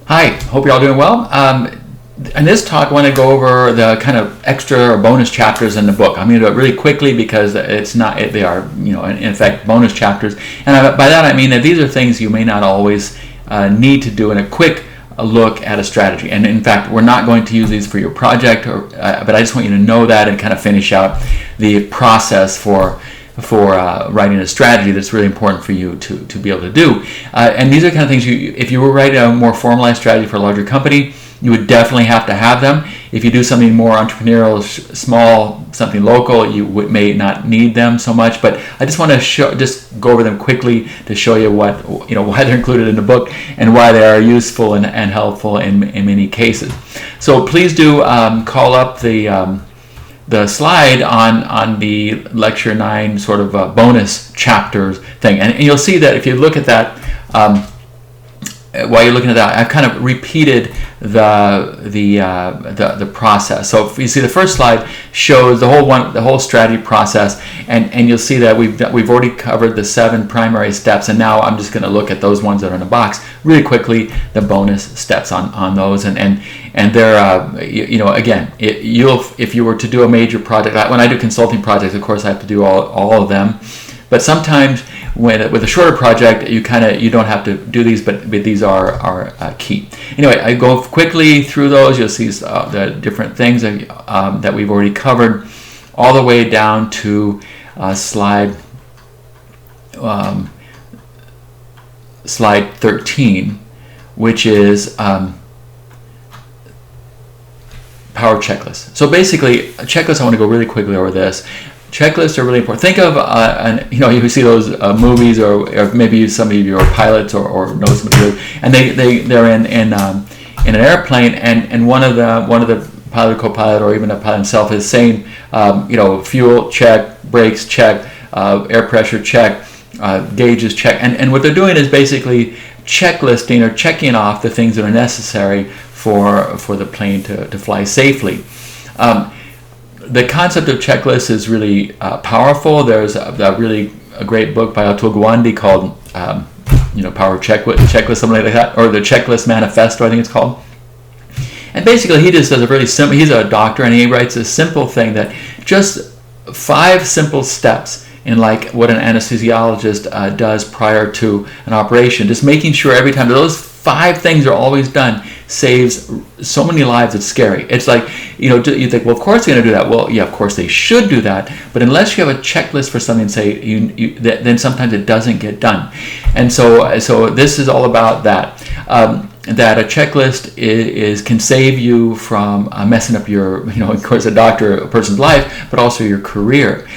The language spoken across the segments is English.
Hi, hope you're all doing well. In this talk, I want to go over the kind of extra or bonus chapters in the book. I'm going to do it really quickly because they are, in effect, bonus chapters. And by that I mean that these are things you may not always need to do in a quick look at a strategy. And in fact, we're not going to use these for your project, but I just want you to know that and kind of finish out the process for writing a strategy that's really important for you to be able to do. And these are kind of things if you were writing a more formalized strategy for a larger company, you would definitely have to have them. If you do something more entrepreneurial, small, something local, you may not need them so much. But I just want to just go over them quickly to show you why they're included in the book and why they are useful and helpful in many cases. So please do call up the slide on the Lecture 9 sort of bonus chapters thing. And you'll see that if you look at that, while you're looking at that, I've kind of repeated the process. So if you see the first slide shows the whole strategy process, and you'll see that we've already covered the 7 primary steps, and now I'm just going to look at those ones that are in the box really quickly, the bonus steps on those, and they're again, if you were to do a major project, when I do consulting projects, of course I have to do all of them, but sometimes with a shorter project, you don't have to do these, but these are key. Anyway, I go quickly through those. You'll see the different things that we've already covered, all the way down to slide 13, which is power checklist. So basically, a checklist. I want to go really quickly over this. Checklists are really important. Think of, you see those movies, or maybe some of you are pilots or know somebody, and they're in an airplane, and one of the pilot, co-pilot, or even a pilot himself is saying, fuel check, brakes check, air pressure check, gauges check, and what they're doing is basically checklisting or checking off the things that are necessary for the plane to fly safely. The concept of checklists is really powerful. There's a great book by Atul Gawande called Power Checklist, something like that, or the Checklist Manifesto, I think it's called. And basically he just does a really simple, he's a doctor, and he writes a simple thing that just 5 simple steps in like what an anesthesiologist does prior to an operation, just making sure every time those 5 things are always done saves so many lives. It's scary. It's like, you think, well, of course they're going to do that. Well, yeah, of course they should do that. But unless you have a checklist for something, then sometimes it doesn't get done. And so this is all about that. That a checklist can save you from messing up your, of course, a person's life, but also your career.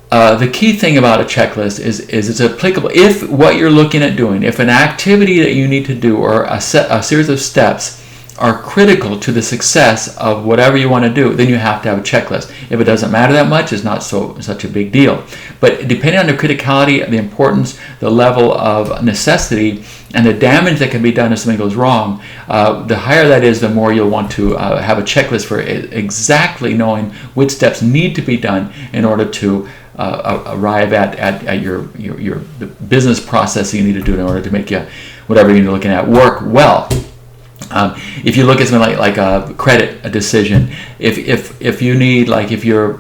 The key thing about a checklist is it's applicable if what you're looking at doing, if an activity that you need to do or a series of steps are critical to the success of whatever you want to do, then you have to have a checklist. If it doesn't matter that much, it's not such a big deal. But depending on the criticality, the importance, the level of necessity, and the damage that can be done if something goes wrong, the higher that is, the more you'll want to have a checklist for exactly knowing which steps need to be done in order to arrive at your the business process that you need to do in order to make whatever you're looking at work well. If you look at something like a credit decision, if you need, like if you're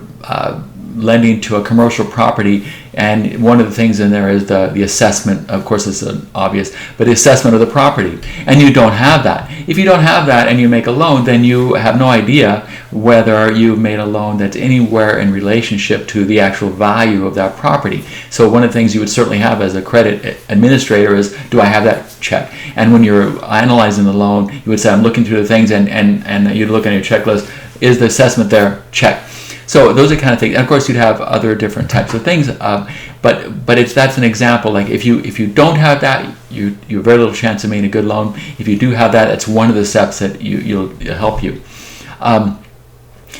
lending to a commercial property, and one of the things in there is the assessment, of course it's obvious, but the assessment of the property, and you don't have that. If you don't have that and you make a loan, then you have no idea whether you've made a loan that's anywhere in relationship to the actual value of that property. So one of the things you would certainly have as a credit administrator is, do I have that check? And when you're analyzing the loan, you would say, I'm looking through the things, and you'd look at your checklist, is the assessment there? Check. So those are kind of things. And of course, you'd have other different types of things, but that's an example. Like if you don't have that, you have very little chance of making a good loan. If you do have that, it's one of the steps that it'll help you.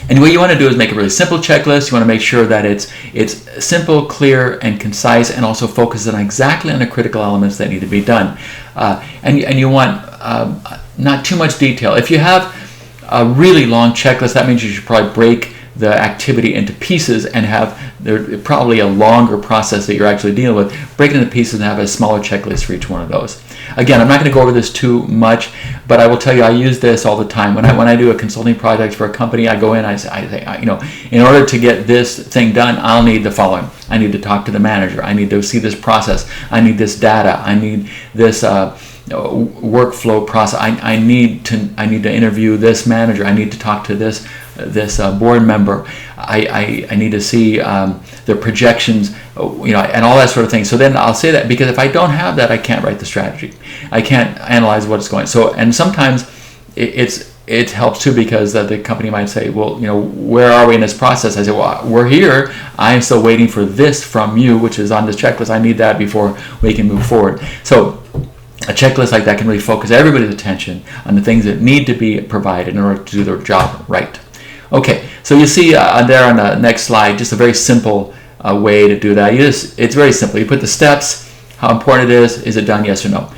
And what you want to do is make a really simple checklist. You want to make sure that it's simple, clear, and concise, and also focuses on exactly on the critical elements that need to be done. And you want not too much detail. If you have a really long checklist, that means you should probably break the activity into pieces and have probably a longer process that you're actually dealing with. Break it into pieces and have a smaller checklist for each one of those. Again, I'm not going to go over this too much, but I will tell you I use this all the time. When I do a consulting project for a company, I go in, I say, in order to get this thing done, I'll need the following. I need to talk to the manager. I need to see this process. I need this data. I need this workflow process. I need to interview this manager. I need to talk to this board member. I need to see their projections, and all that sort of thing. So then I'll say that, because if I don't have that, I can't write the strategy. I can't analyze what's going. So, and sometimes it helps too, because the company might say, well, where are we in this process? I say, well, we're here. I'm still waiting for this from you, which is on this checklist. I need that before we can move forward. So a checklist like that can really focus everybody's attention on the things that need to be provided in order to do their job right. Okay, so you see there on the next slide, just a very simple way to do that. It's very simple. You put the steps, how important it is it done, yes or no?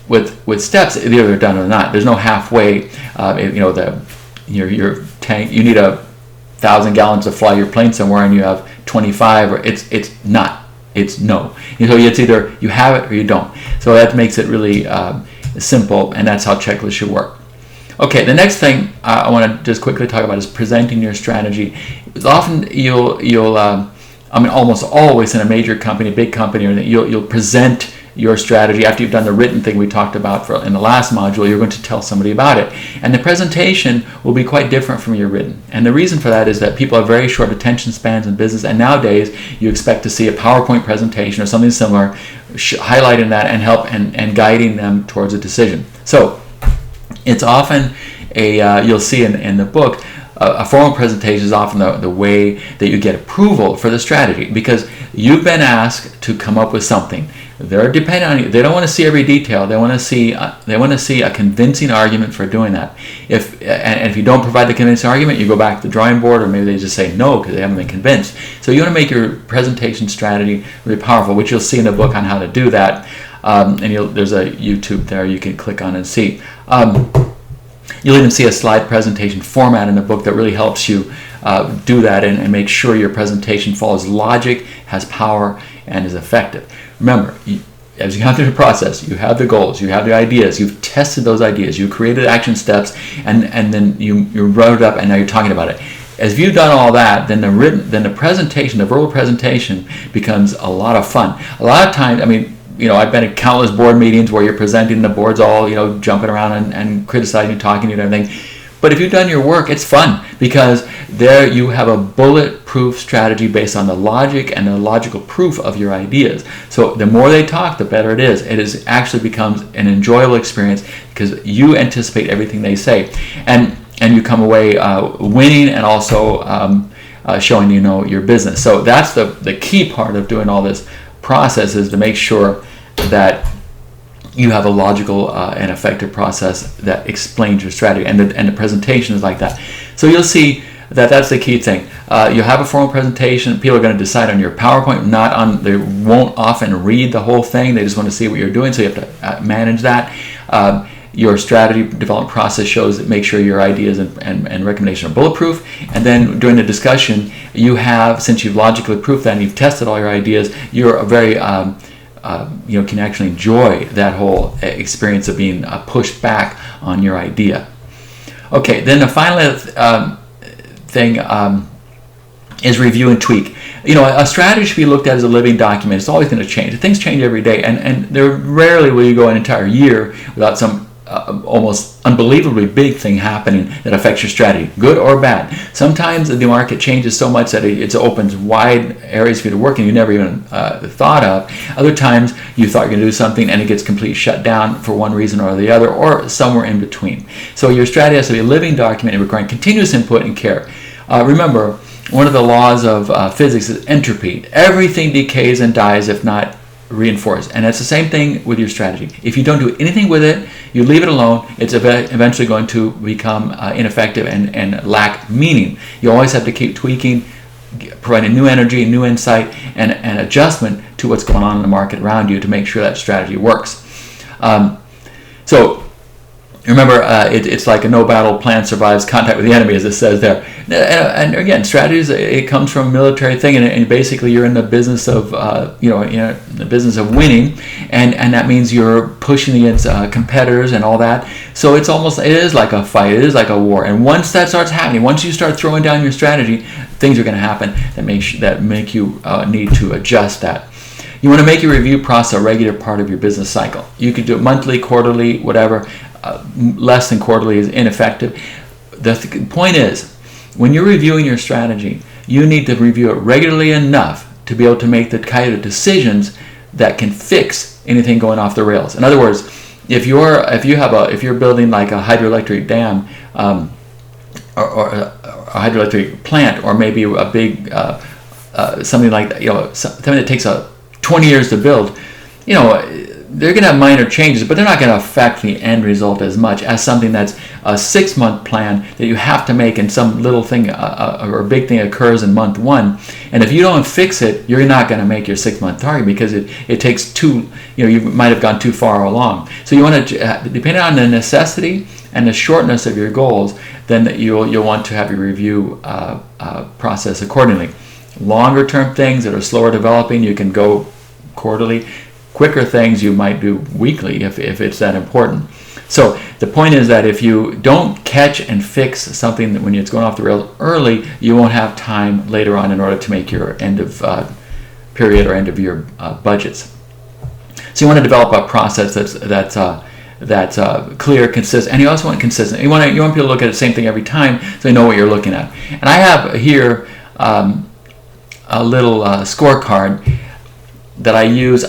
With steps, either they're done or not. There's no halfway. Your tank, you need 1,000 gallons to fly your plane somewhere, and you have 25, or it's not. It's no. So it's either you have it or you don't. So that makes it really simple, and that's how checklists should work. Okay, the next thing I want to just quickly talk about is presenting your strategy. Often almost always in a major company, big company, you'll present your strategy after you've done the written thing we talked about in the last module. You're going to tell somebody about it, and the presentation will be quite different from your written. And the reason for that is that people have very short attention spans in business, and nowadays you expect to see a PowerPoint presentation or something similar, highlighting that and help and guiding them towards a decision. So it's often you'll see in the book, a formal presentation is often the way that you get approval for the strategy, because you've been asked to come up with something. They're dependent on you. They don't want to see every detail. They want to see a convincing argument for doing that. If you don't provide the convincing argument, you go back to the drawing board, or maybe they just say no because they haven't been convinced. So you want to make your presentation strategy really powerful, which you'll see in the book on how to do that. There's a YouTube there you can click on and see. You'll even see a slide presentation format in the book that really helps you do that and make sure your presentation follows logic, has power, and is effective. Remember, as you go through the process, you have the goals, you have the ideas, you've tested those ideas, you created action steps, and then you wrote it up, and now you're talking about it. As you've done all that, then the presentation, the verbal presentation, becomes a lot of fun. A lot of times, I've been at countless board meetings where you're presenting, the board's all, jumping around and criticizing, talking to you and everything. But if you've done your work, it's fun, because there you have a bulletproof strategy based on the logic and the logical proof of your ideas. So the more they talk, the better it is. It actually becomes an enjoyable experience because you anticipate everything they say. And you come away winning, and also showing your business. So that's the key part of doing all this process, is to make sure that you have a logical and effective process that explains your strategy, and the presentation is like that. So you'll see that's the key thing. You'll have a formal presentation. People are going to decide on your PowerPoint. They won't often read the whole thing. They just want to see what you're doing. So you have to manage that. Your strategy development process shows that make sure your ideas and recommendations are bulletproof. And then during the discussion, since you've logically proved that and you've tested all your ideas, you're a very can actually enjoy that whole experience of being pushed back on your idea. Okay, then the final thing is review and tweak. A strategy should be looked at as a living document. It's always going to change. Things change every day, and there rarely will you go an entire year without some almost unbelievably big thing happening that affects your strategy, good or bad. Sometimes the market changes so much that it opens wide areas for you to work in you never even thought of. Other times you thought you were going to do something and it gets completely shut down for one reason or the other, or somewhere in between. So your strategy has to be a living document requiring continuous input and care. Remember, one of the laws of physics is entropy. Everything decays and dies if not reinforced, and it's the same thing with your strategy. If you don't do anything with it, you leave it alone, it's eventually going to become ineffective and lack meaning. You always have to keep tweaking, providing new energy, new insight, and adjustment to what's going on in the market around you to make sure that strategy works. So Remember, it's like a no battle plan survives contact with the enemy, as it says there. And again, strategies, it comes from a military thing, and basically you're in the business of the business of winning, and that means you're pushing against competitors and all that. So it is like a fight, it is like a war. And once that starts happening, once you start throwing down your strategy, things are going to happen that make you need to adjust that. You want to make your review process a regular part of your business cycle. You could do it monthly, quarterly, whatever. Less than quarterly is ineffective. The point is, when you're reviewing your strategy, you need to review it regularly enough to be able to make the kind of decisions that can fix anything going off the rails. In other words, if you're building like a hydroelectric dam or a hydroelectric plant, or maybe a big something like that, something that takes 20 years to build, they're going to have minor changes, but they're not going to affect the end result as much as something that's a 6-month plan that you have to make, and some little thing or a big thing occurs in month 1. And if you don't fix it, you're not going to make your 6-month target, because it takes you might have gone too far along. So you want to, depending on the necessity and the shortness of your goals, then you'll want to have your review process accordingly. Longer term things that are slower developing, you can go quarterly. Quicker things you might do weekly if it's that important. So the point is that if you don't catch and fix something that when it's going off the rails early, you won't have time later on in order to make your end of period or end of year budgets. So you want to develop a process that's clear, consistent, and you also want consistent. You want people to look at the same thing every time, so they know what you're looking at. And I have here a little scorecard that I use,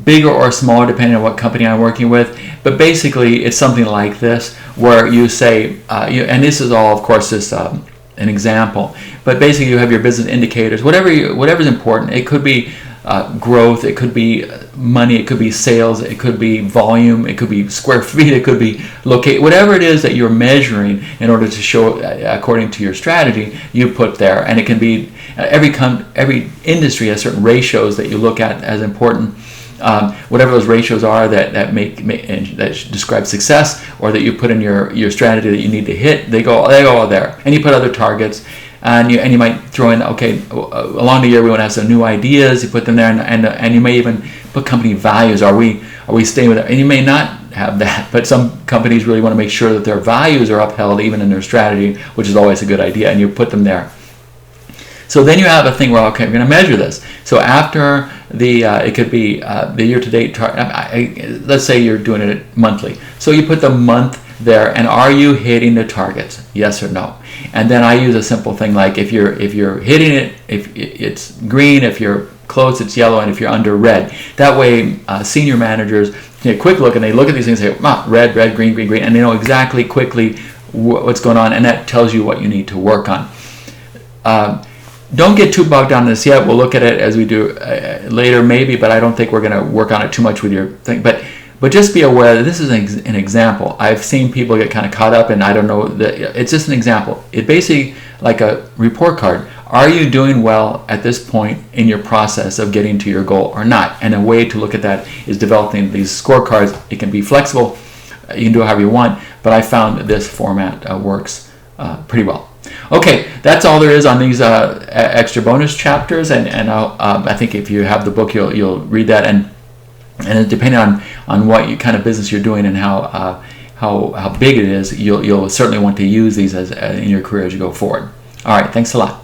bigger or smaller depending on what company I'm working with, but basically it's something like this, where you say, and this is all, of course, just an example, but basically you have your business indicators, whatever's important. It could be growth, it could be money, it could be sales, it could be volume, it could be square feet, it could be whatever it is that you're measuring in order to show according to your strategy, you put there. And it can be every industry has certain ratios that you look at as important. Whatever those ratios are that describe success, or that you put in your strategy that you need to hit, they go all there. And you put other targets, and you might throw in, along the year we want to have some new ideas. You put them there, and you may even put company values. Are we staying with it? And you may not have that, but some companies really want to make sure that their values are upheld even in their strategy, which is always a good idea, and you put them there. So then you have a thing where, we're going to measure this. So after it could be the year-to-date target. Let's say you're doing it monthly. So you put the month there, and are you hitting the targets? Yes or no? And then I use a simple thing like if you're hitting it, if it's green, if you're close, it's yellow, and if you're under, red. That way, senior managers take a quick look, and they look at these things and say, red, red, green, green, green, and they know exactly quickly what's going on, and that tells you what you need to work on. Don't get too bogged down in this yet. We'll look at it as we do later, maybe, but I don't think we're going to work on it too much with your thing. But just be aware that this is an example. I've seen people get kind of caught up, and I don't know, it's just an example. It's basically like a report card. Are you doing well at this point in your process of getting to your goal or not? And a way to look at that is developing these scorecards. It can be flexible. You can do it however you want, but I found that this format works pretty well. Okay, that's all there is on these extra bonus chapters, and I think if you have the book, you'll read that, and depending on what kind of business you're doing and how big it is, you'll certainly want to use these in your career as you go forward. All right, thanks a lot.